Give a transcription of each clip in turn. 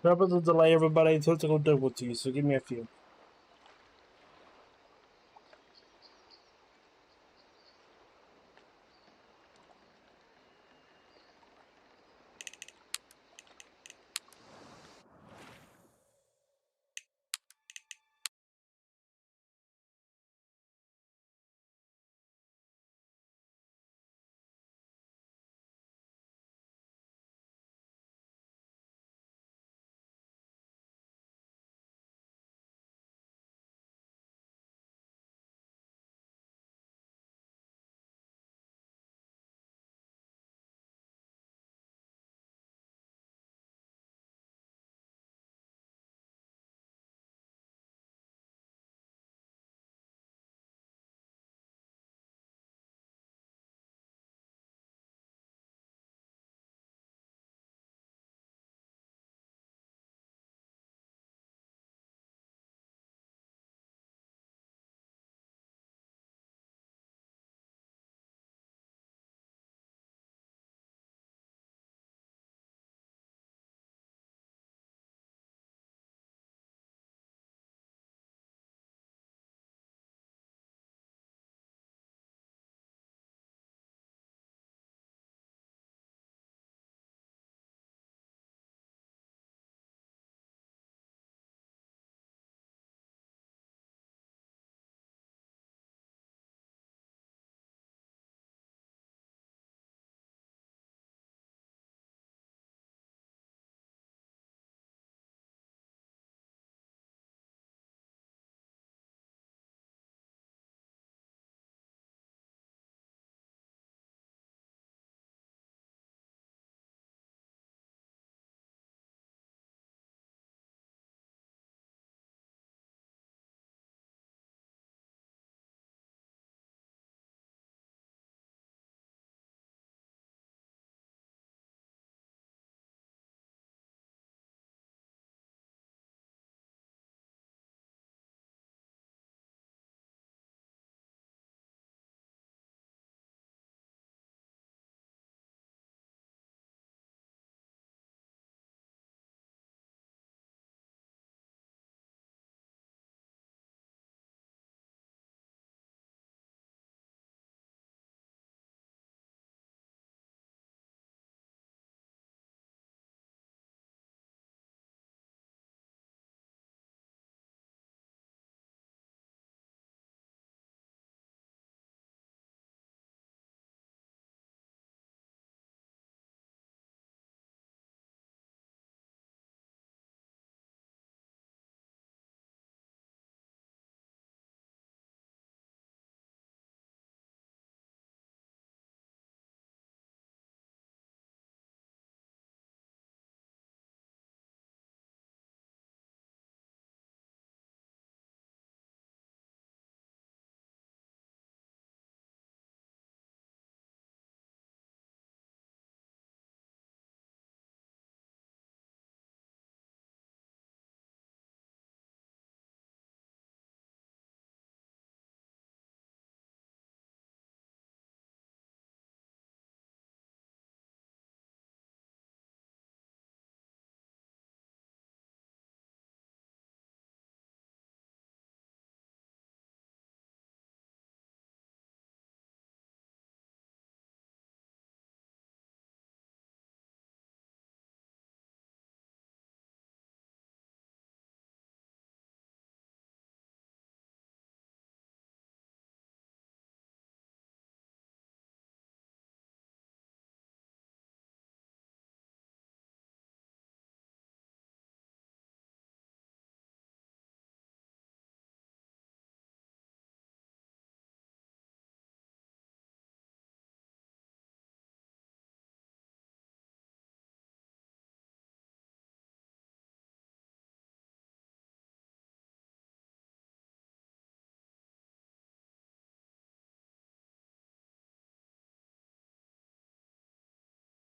Remember to delay everybody until it's go double to you, so give me a few.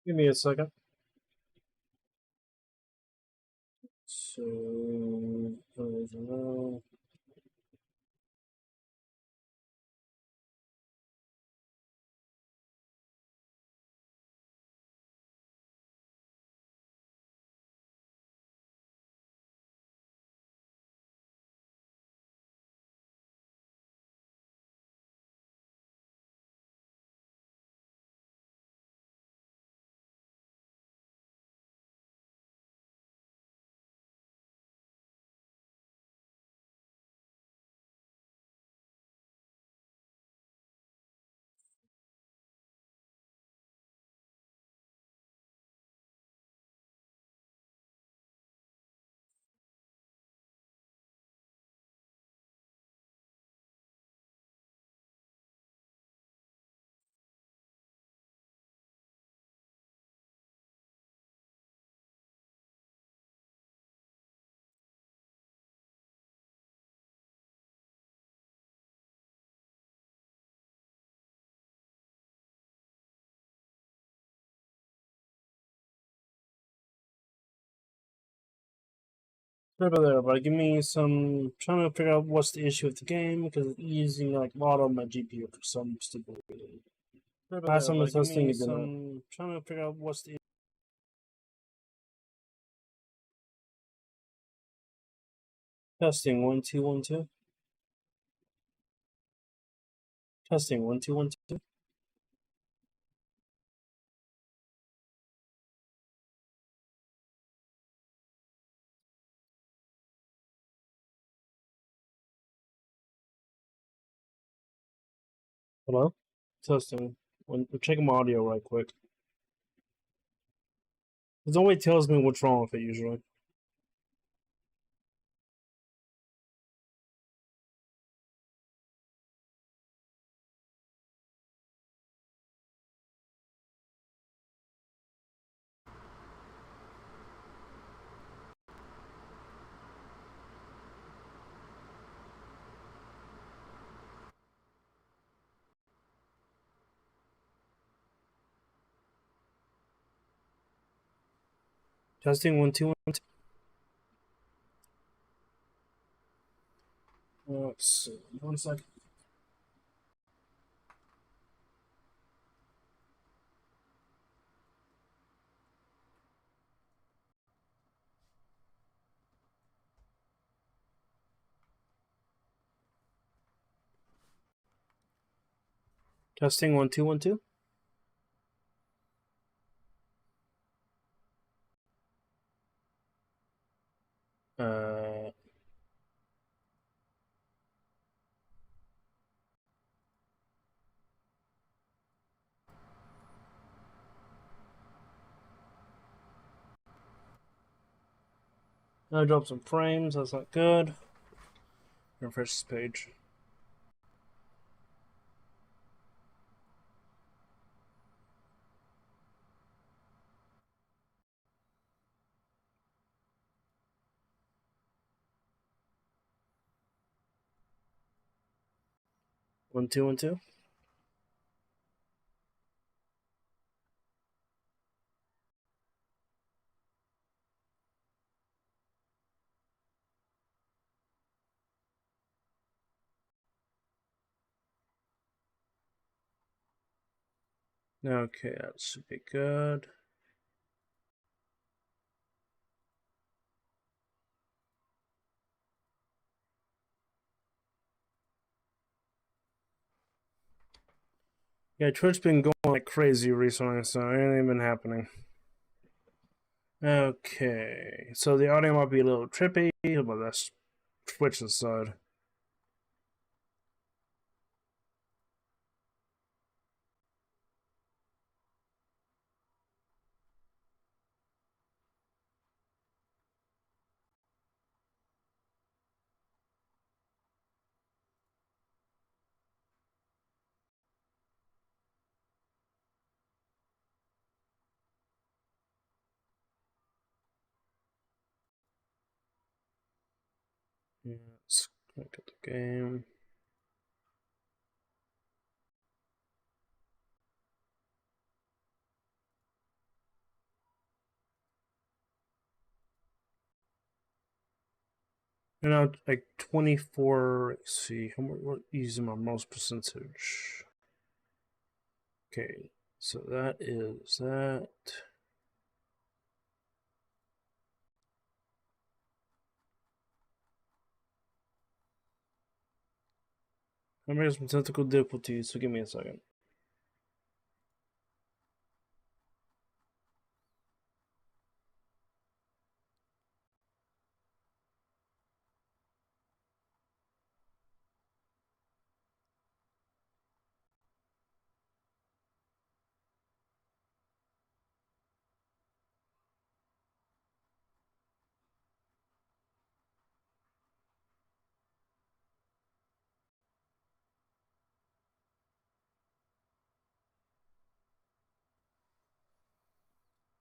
Give me a second. So, Right about there, but give me some. Trying to figure out what's the issue with the game because it's using like a lot of my GPU for some stupid reason. Right about there, but give me some. Trying to figure out what's the. Testing 1 2 1 2. Testing 1 2 1 2. Hello. Testing. We're checking my audio right quick. It always tells me what's wrong with it usually. Testing 1 2 1 2. Let's see. 1 second. Testing 1 2 1 2. Uh, I dropped some frames. That's not good. Refresh this page. One two 1 2. Okay, that should be good. Yeah, Twitch's been going like crazy recently, so it ain't even happening. Okay, so the audio might be a little trippy, but that's Twitch's side. Yeah, let's look at the game. You know, like 24. Let's see, we're using my mouse percentage. Okay, so that is that. I'm having some technical difficulties, so give me a second.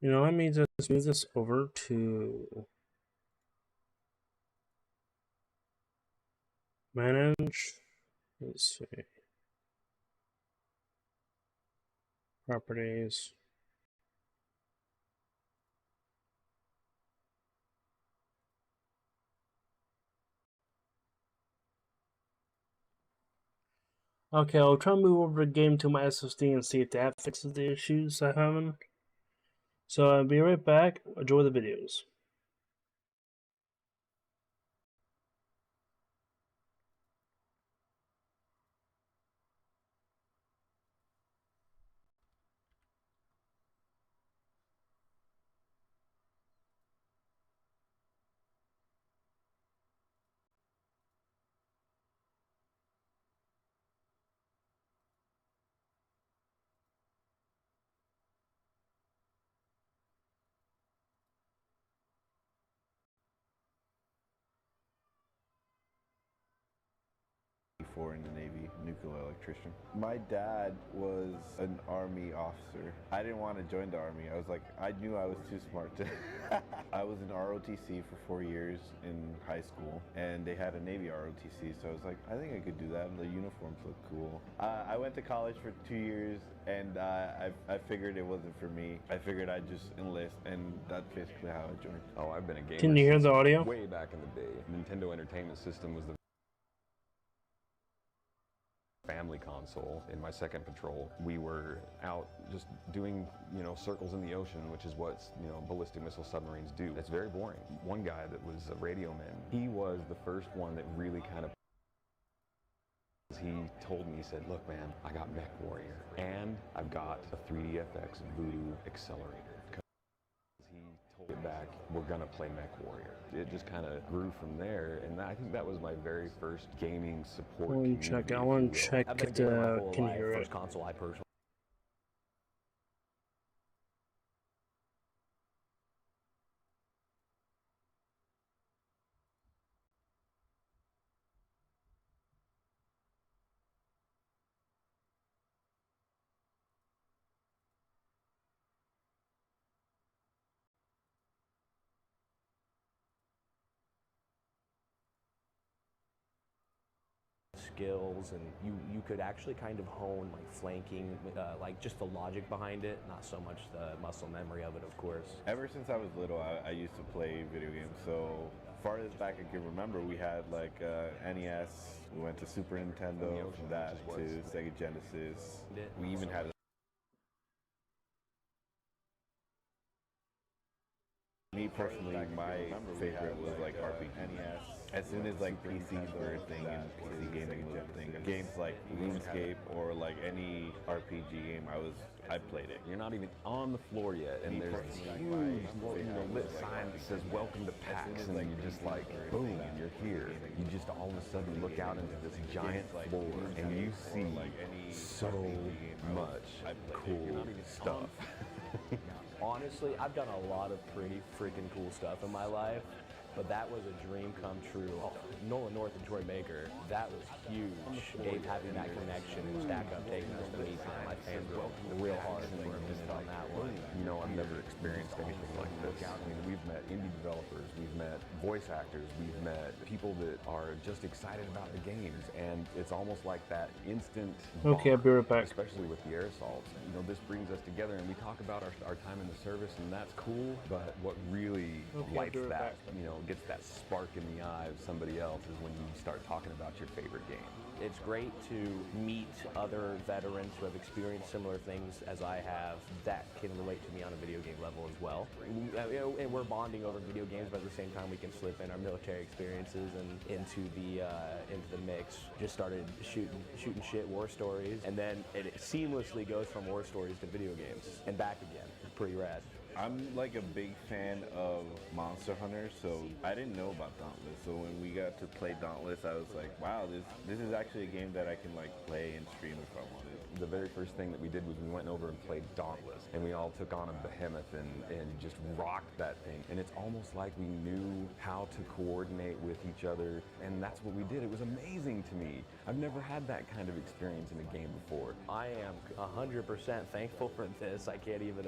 You know, let me just move this over to manage. Let's see. Properties. Okay, I'll try to move over the game to my SSD and see if that fixes the issues I'm having. So I'll be right back. Enjoy the videos. In the Navy, nuclear electrician. My dad was an Army officer. I didn't want to join the Army. I was like, I knew I was too smart to. I was in ROTC for 4 years in high school, and they had a Navy ROTC, so I was like, I think I could do that, and the uniforms look cool. I went to college for 2 years, and I figured it wasn't for me. I figured I'd just enlist, and that's basically how I joined. Oh, I've been a gamer. Can you hear the audio? Way back in the day. Nintendo Entertainment System was the family console. In my second patrol, we were out just doing, circles in the ocean, which is what, ballistic missile submarines do. It's very boring. One guy that was a radio man, he was the first one that really kind of, he told me, he said, look man, I got Mech Warrior, and I've got a 3DFX Voodoo accelerator. He told me back, we're gonna play Mech Warrior. It just kind of grew from there, and I think that was my very first gaming support. I want to check I've been if my whole can you life. hear First it? console I personally. Skills, and you could actually kind of hone like flanking, like just the logic behind it, not so much the muscle memory of it, of course. Ever since I was little, I used to play video games. So farthest back I can remember, we had like NES. We went to Super Nintendo, from that to Sega Genesis. We even had me personally, my favorite was like RPG. NES. As soon as like PCs were a thing and PC gaming was a thing, games like RuneScape or like any RPG game, I played it. You're not even on the floor yet, and there's this huge, lit sign that says "Welcome to PAX," and you're just like, boom, you're here. You just all of a sudden look out into this giant floor, and you see so much cool stuff. Honestly, I've done a lot of pretty freaking cool stuff in my life, but that was a dream come true. Nolan North and Troy Baker, that was huge. Gabe having that connection and stackup taking us to meet him, I fangirled real hard for a minute on that one. I've never experienced anything like this. I mean, we've met indie developers, we've met voice actors, we've met people that are just excited about the games, and it's almost like that instant bond, Okay, I'll be right back. especially with the air assaults. This brings us together, and we talk about our time in the service, and that's cool, but what really lights that, gets that spark in the eye of somebody else is when you start talking about your favorite game. It's great to meet other veterans who have experienced similar things as I have that can relate to me on a video game level as well. And we're bonding over video games, but at the same time we can slip in our military experiences and into the mix. Just started shooting shit war stories, and then it seamlessly goes from war stories to video games and back again. It's pretty rad. I'm like a big fan of Monster Hunter, so I didn't know about Dauntless. So when we got to play Dauntless, I was like, wow, this is actually a game that I can like play and stream if I wanted. The very first thing that we did was we went over and played Dauntless, and we all took on a behemoth and just rocked that thing. And it's almost like we knew how to coordinate with each other, and that's what we did. It was amazing to me. I've never had that kind of experience in a game before. I am 100% thankful for this. I can't even,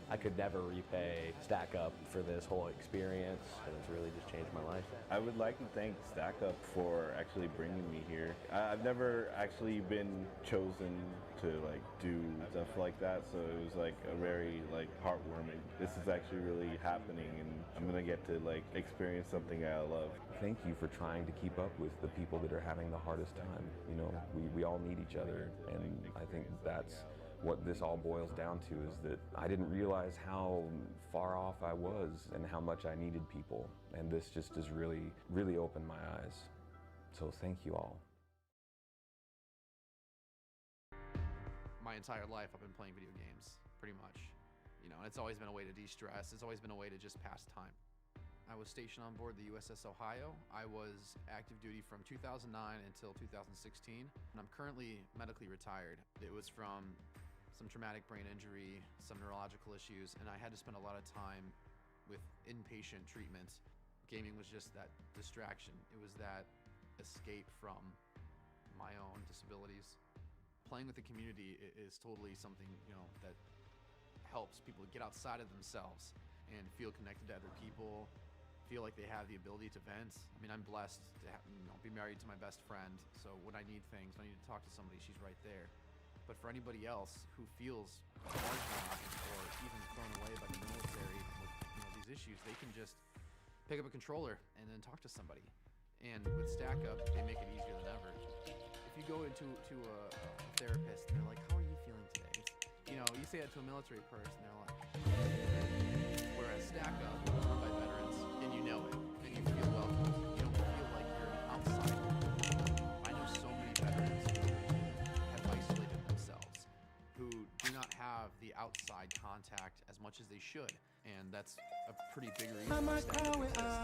I could never repay StackUp for this whole experience, and it's really just changed my life. I would like to thank StackUp for actually bringing me here. I've never actually been chosen to like do the stuff like that. So it was like a very like heartwarming. This is actually really happening, and I'm gonna get to like experience something I love. Thank you for trying to keep up with the people that are having the hardest time. You know, we all need each other, and I think that's what this all boils down to, is that I didn't realize how far off I was and how much I needed people. And this just has really opened my eyes. So thank you all. My entire life I've been playing video games, pretty much. You know, and it's always been a way to de-stress. It's always been a way to just pass time. I was stationed on board the USS Ohio. I was active duty from 2009 until 2016. And I'm currently medically retired. It was from some traumatic brain injury, some neurological issues, and I had to spend a lot of time with inpatient treatment. Gaming was just that distraction. It was that escape from my own disabilities. Playing with the community is totally something, you know, that helps people get outside of themselves and feel connected to other people, feel like they have the ability to vent. I mean, I'm blessed to be married to my best friend, so when I need things, when I need to talk to somebody, she's right there. But for anybody else who feels marginalized or even thrown away by the military with these issues, they can just pick up a controller and then talk to somebody. And with stackup, they make it easier than ever. If you go into a therapist and they're like, "How are you feeling today?" You say that to a military person, they're like, whereas stackup, run by veterans, and you know it, and you feel welcome. You don't feel like you're an outsider. I know so many veterans who have isolated themselves, who do not have the outside contact as much as they should, and that's a pretty big reason why stackup exists.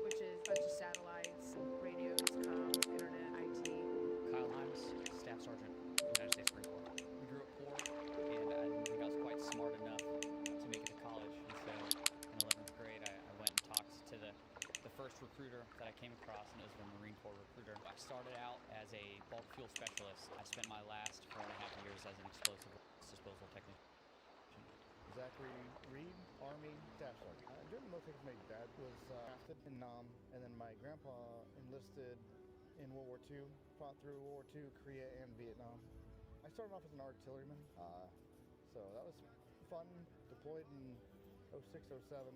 which is a bunch of satellites, radios, comms, internet, IT. Kyle Himes, Staff Sergeant, United States Marine Corps. We grew up poor, and I didn't think I was quite smart enough to make it to college. And so in 11th grade, I went and talked to the first recruiter that I came across, and it was the Marine Corps recruiter. I started out as a bulk fuel specialist. I spent my last 4.5 years as an explosive disposal technician. Zachary Reed, Army Staff Sergeant. During the military, my dad was drafted in Nam, and then my grandpa enlisted in World War II, fought through World War II, Korea, and Vietnam. I started off as an artilleryman, so that was fun. Deployed in 06, 07,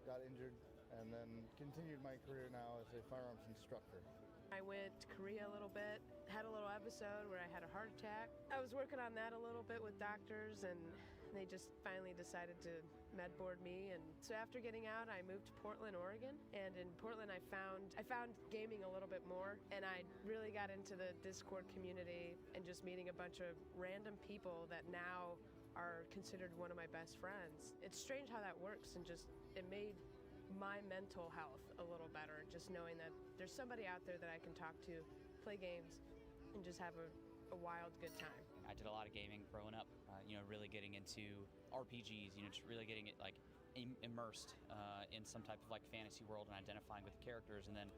got injured, and then continued my career now as a firearms instructor. I went to Korea a little bit, had a little episode where I had a heart attack. I was working on that a little bit with doctors, and they just finally decided to med board me. And so after getting out, I moved to Portland, Oregon. And in Portland, I found gaming a little bit more, and I really got into the Discord community and just meeting a bunch of random people that now are considered one of my best friends. It's strange how that works, and just it made my mental health a little better, just knowing that there's somebody out there that I can talk to, play games, and just have a wild good time. I did a lot of gaming growing up, really getting into RPGs, just really getting it like immersed in some type of like fantasy world and identifying with the characters. And then,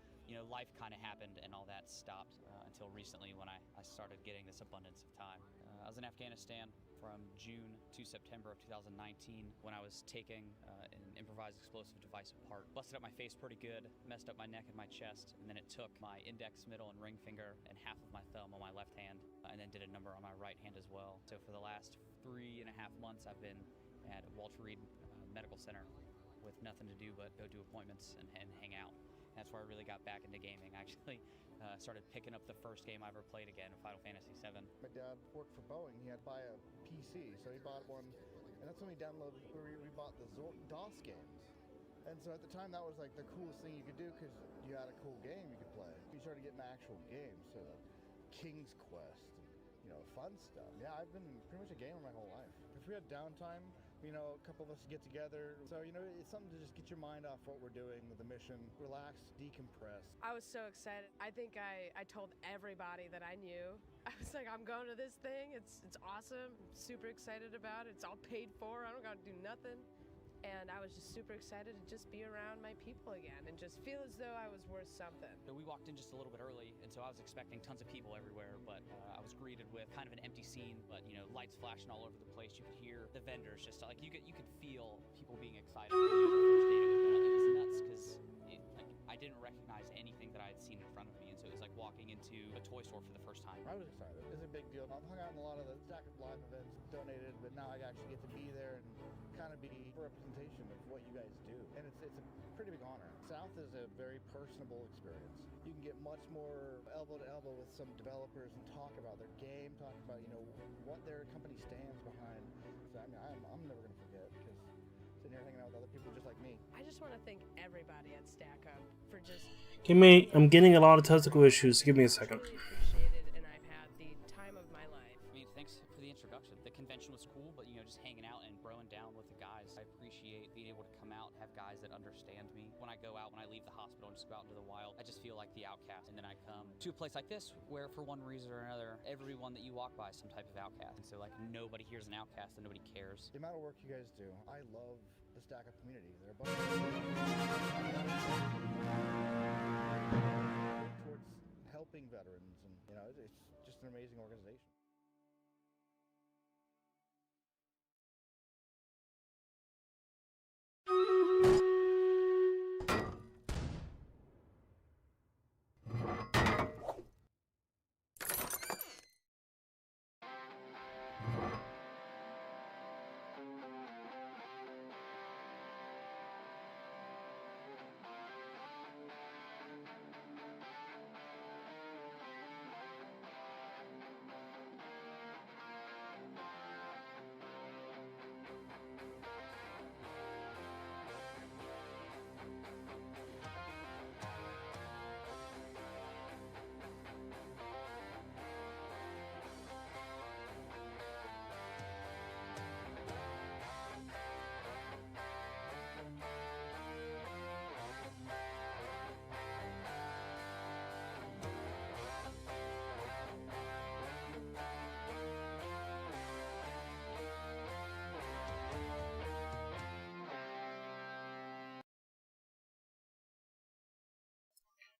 life kind of happened and all that stopped until recently when I started getting this abundance of time. I was in Afghanistan from June to September of 2019 when I was taking an improvised explosive device apart. Busted up my face pretty good, messed up my neck and my chest, and then it took my index, middle, and ring finger and half of my thumb on my left hand, and then did a number on my right hand as well. So for the last 3.5 months, I've been at Walter Reed Medical Center with nothing to do but go do appointments and hang out. That's where I really got back into gaming. I actually started picking up the first game I ever played again, Final Fantasy VII. My dad worked for Boeing. He had to buy a PC, so he bought one, and that's when we bought the DOS games. And so at the time, that was like the coolest thing you could do because you had a cool game you could play. You started getting actual games, so like King's Quest, and, fun stuff. Yeah, I've been pretty much a gamer my whole life. If we had downtime, a couple of us get together. So, it's something to just get your mind off what we're doing with the mission, relax, decompress. I was so excited. I think I told everybody that I knew. I was like, I'm going to this thing. It's awesome. I'm super excited about it. It's all paid for. I don't got to do nothing. And I was just super excited to just be around my people again and just feel as though I was worth something. So we walked in just a little bit early, and so I was expecting tons of people everywhere, but I was greeted with kind of an empty scene, but lights flashing all over the place. You could hear the vendors just like you could feel people being excited. The first day to open up, it was nuts because I didn't recognize anything that I had seen in front of me, and so it was like walking into a toy store for the first time. I was excited. It's a big deal. I've hung out in a lot of the stackup live events, donated, but now I actually get to be there and kind of be a representation of what you guys do. And it's a pretty big honor. South is a very personable experience. You can get much more elbow to elbow with some developers and talk about their game, talk about, what their company stands behind. So, I'm never going to forget because sitting here hanging out with other people just like me. I just want to thank everybody at StackUp for just... I'm getting a lot of technical issues. Give me a second. Really appreciated, and I've had the time of my life. Thanks for the introduction. The convention was cool, but just hanging out and broing down with the guys. I appreciate being able to come out and have guys that understand me. When I go out, when I leave the hospital and just go out into the wild, I just feel like the outcast. And then I come to a place like this where for one reason or another, everyone that you walk by is some type of outcast. And so nobody here's an outcast and nobody cares. The amount of work you guys do, I love the stackup community. They're a bunch towards helping veterans, and it's just an amazing organization.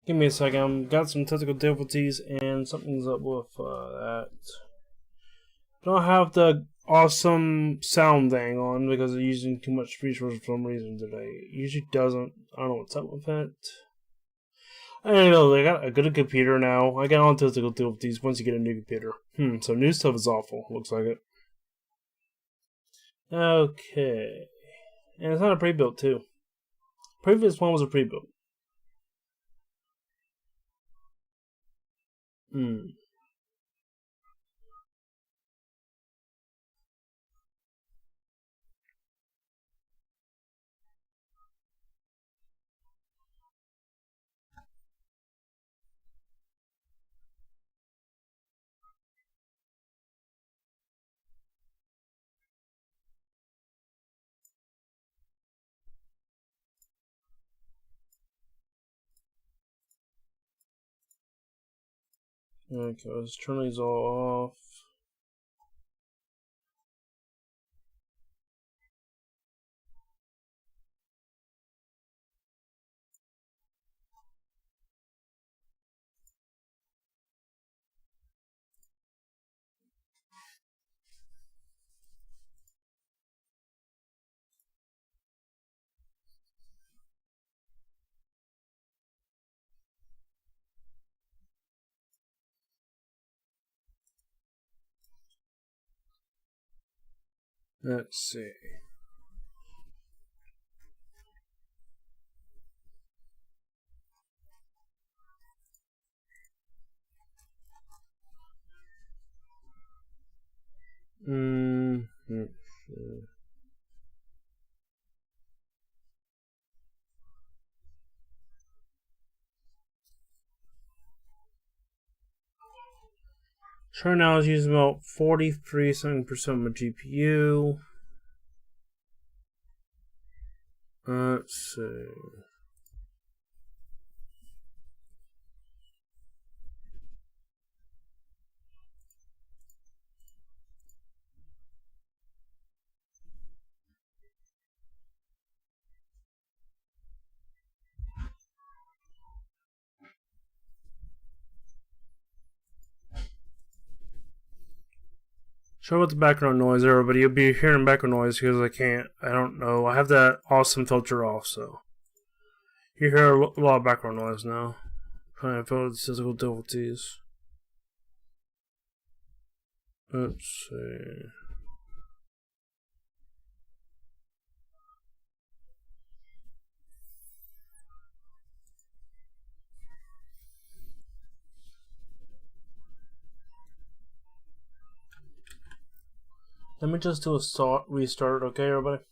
Give me a second. I've got some technical difficulties and something's up with that. Don't have the awesome sound thing on because I'm using too much resources for some reason today. It usually doesn't. I don't know what's up with it. I don't know. I got a good computer now. I got on technical difficulties once you get a new computer. So new stuff is awful. Looks like it. Okay. And it's not a pre-built too. Previous one was a pre-built. Okay, let's turn these all off. Let's see. So right now, I was using about 43% of my GPU. Let's see. Sorry about the background noise, everybody. You'll be hearing background noise because I don't know. I have that awesome filter off, so. You hear a lot of background noise now. Trying to fill the physical difficulties. Let's see. Let me just do a restart, okay, everybody?